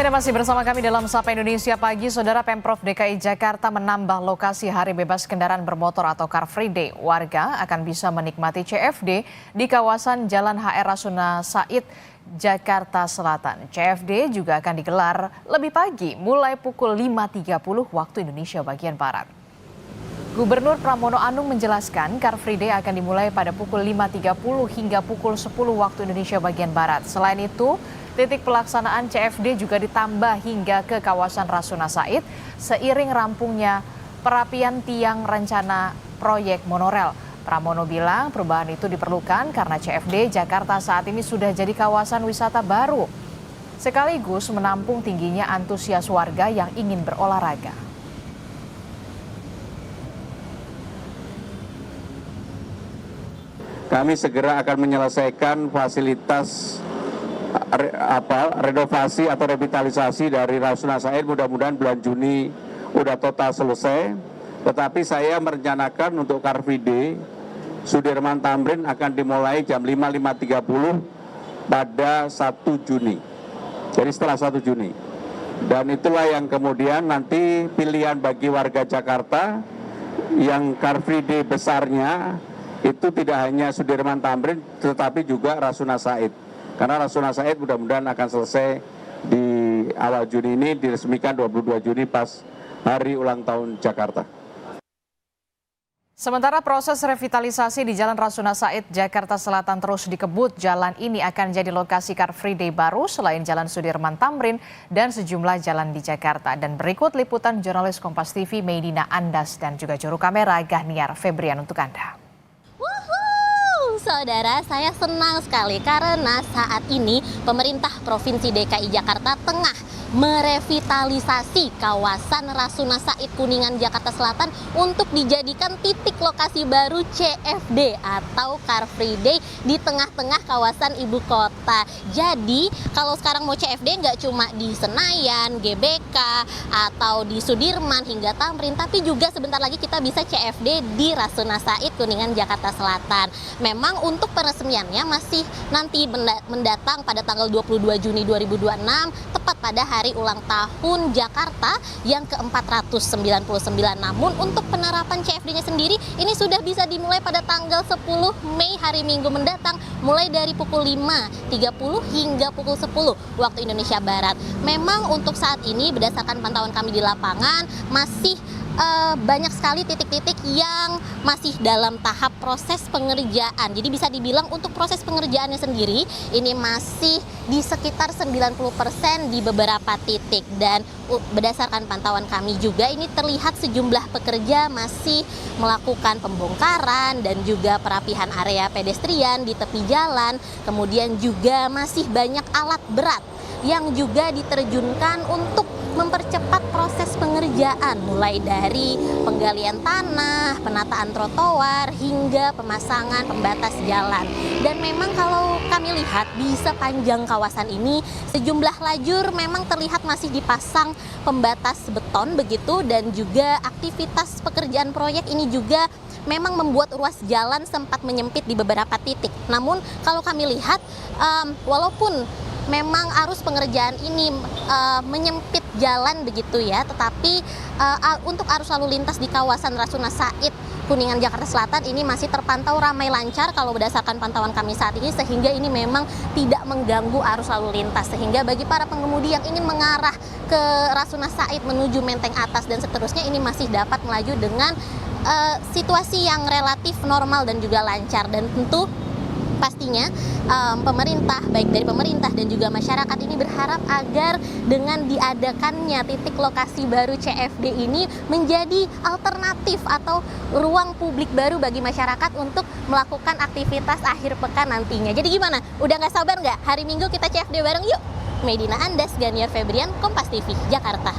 Anda masih bersama kami dalam Sapa Indonesia Pagi. Saudara, Pemprov DKI Jakarta menambah lokasi hari bebas kendaraan bermotor atau Car Free Day. Warga akan bisa menikmati CFD di kawasan Jalan HR Rasuna Said, Jakarta Selatan. CFD juga akan digelar lebih pagi, mulai pukul 5.30 waktu Indonesia bagian Barat. Gubernur Pramono Anung menjelaskan Car Free Day akan dimulai pada pukul 5.30 hingga pukul 10 waktu Indonesia bagian Barat. Selain itu, titik pelaksanaan CFD juga ditambah hingga ke kawasan Rasuna Said seiring rampungnya perapian tiang rencana proyek monorel. Pramono bilang perubahan itu diperlukan karena CFD Jakarta saat ini sudah jadi kawasan wisata baru, sekaligus menampung tingginya antusias warga yang ingin berolahraga. Kami segera akan menyelesaikan fasilitas renovasi atau revitalisasi dari Rasuna Said. Mudah-mudahan bulan Juni udah total selesai. Tetapi saya merencanakan untuk Car Free Day Sudirman Tamrin akan dimulai jam 5.30 pada 1 Juni. Jadi setelah 1 Juni. Dan itulah yang kemudian nanti pilihan bagi warga Jakarta yang Car Free Day besarnya itu tidak hanya Sudirman Tamrin tetapi juga Rasuna Said. Karena Rasuna Said mudah-mudahan akan selesai di awal Juni ini, diresmikan 22 Juni pas hari ulang tahun Jakarta. Sementara proses revitalisasi di Jalan Rasuna Said, Jakarta Selatan terus dikebut. Jalan ini akan jadi lokasi Car Free Day baru selain Jalan Sudirman Tamrin dan sejumlah jalan di Jakarta. Dan berikut liputan jurnalis Kompas TV Medina Andas dan juga juru kamera Gahniar Febrian untuk Anda. Saudara, saya senang sekali karena saat ini pemerintah Provinsi DKI Jakarta tengah merevitalisasi kawasan Rasuna Said Kuningan Jakarta Selatan untuk dijadikan titik lokasi baru CFD atau Car Free Day di tengah-tengah kawasan ibu kota. Jadi kalau sekarang mau CFD nggak cuma di Senayan, GBK, atau di Sudirman hingga Tamrin, tapi juga sebentar lagi kita bisa CFD di Rasuna Said Kuningan Jakarta Selatan. Memang untuk peresmiannya masih nanti mendatang pada tanggal 22 Juni 2026, tepat pada hari ulang tahun Jakarta yang ke-499. Namun untuk penerapan CFD-nya sendiri ini sudah bisa dimulai pada tanggal 10 Mei hari Minggu mendatang, mulai dari pukul 5.30 hingga pukul 10 waktu Indonesia Barat. Memang untuk saat ini berdasarkan pantauan kami di lapangan masih banyak sekali titik-titik yang masih dalam tahap proses pengerjaan. Jadi bisa dibilang untuk proses pengerjaannya sendiri ini masih di sekitar 90% di beberapa titik. Dan berdasarkan pantauan kami juga ini terlihat sejumlah pekerja masih melakukan pembongkaran dan juga perapihan area pedestrian di tepi jalan. Kemudian juga masih banyak alat berat yang juga diterjunkan untuk mempercepat proses pengerjaan, mulai dari penggalian tanah, penataan trotoar, hingga pemasangan pembatas jalan. Dan memang kalau kami lihat di sepanjang kawasan ini, sejumlah lajur memang terlihat masih dipasang pembatas beton begitu, dan juga aktivitas pekerjaan proyek ini juga memang membuat ruas jalan sempat menyempit di beberapa titik. Namun kalau kami lihat, walaupun memang arus pengerjaan ini menyempit jalan begitu ya, tetapi untuk arus lalu lintas di kawasan Rasuna Said Kuningan Jakarta Selatan ini masih terpantau ramai lancar kalau berdasarkan pantauan kami saat ini, sehingga ini memang tidak mengganggu arus lalu lintas, sehingga bagi para pengemudi yang ingin mengarah ke Rasuna Said menuju Menteng Atas dan seterusnya ini masih dapat melaju dengan situasi yang relatif normal dan juga lancar. Dan tentu pastinya pemerintah, baik dari pemerintah dan juga masyarakat ini berharap agar dengan diadakannya titik lokasi baru CFD ini menjadi alternatif atau ruang publik baru bagi masyarakat untuk melakukan aktivitas akhir pekan nantinya. Jadi gimana? Udah nggak sabar nggak? Hari Minggu kita CFD bareng yuk! Medina Andas, Gahniar Febrian, Kompas TV, Jakarta.